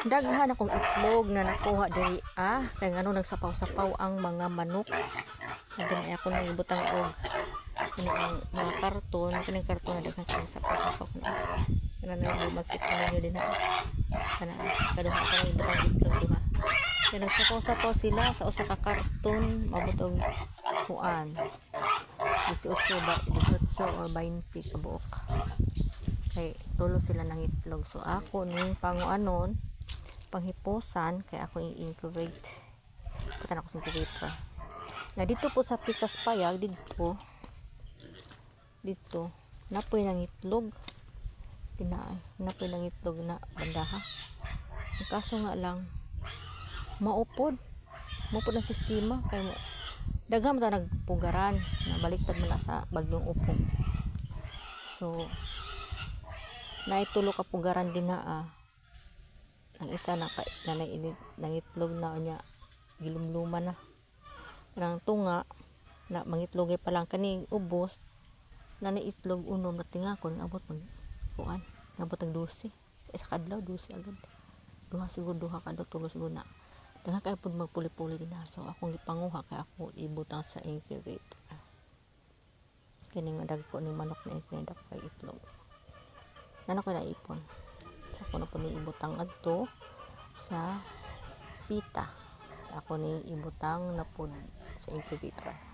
Daghan akong itlog na nakuha diri kay ngano nagsapaw-sapaw ang mga manok. Daghan ako nang ibutang og ini ang mga karton, kining karton na daghan sa sapaw-sapaw na. Kana na makita ninyo din ha. Kana kaduha ka nang ibutang itlog duha. Kaya nagsapaw-sapaw sila sa usa ka karton mabutog kuan. 18 or 20 kabuok. Kay tulo sila ng itlog. So ako ning panguanon panghipusan kay ako i-incubate. Putan ako sa incubator. Na dito po sa pikas payag dito napoy ng itlog. Napoy ng itlog na bandaha. Ang kaso nga lang maupod ang sistema kay daghang ta nagpugaran na baliktad man sa bagyong upog. So naitulo ka pugaran din na ang isa na ng itlog na niya gilumluman na kanang tunga na mangitlogay pa lang kaning ubos na itlog unom na tinga ko abot mag kuan abot ang 12 isa kadlaw 12 agad duha kadto tulo siguro na daghan kay pud magpuli-puli din na. So akong ipanguha kay ako ibutang sa incubator kining dagko ni manok na ikindak kay itlog nana ko na ipon. So ako na po ni ibutang adto sa pita. Ako ni ibutang na po sa incubator.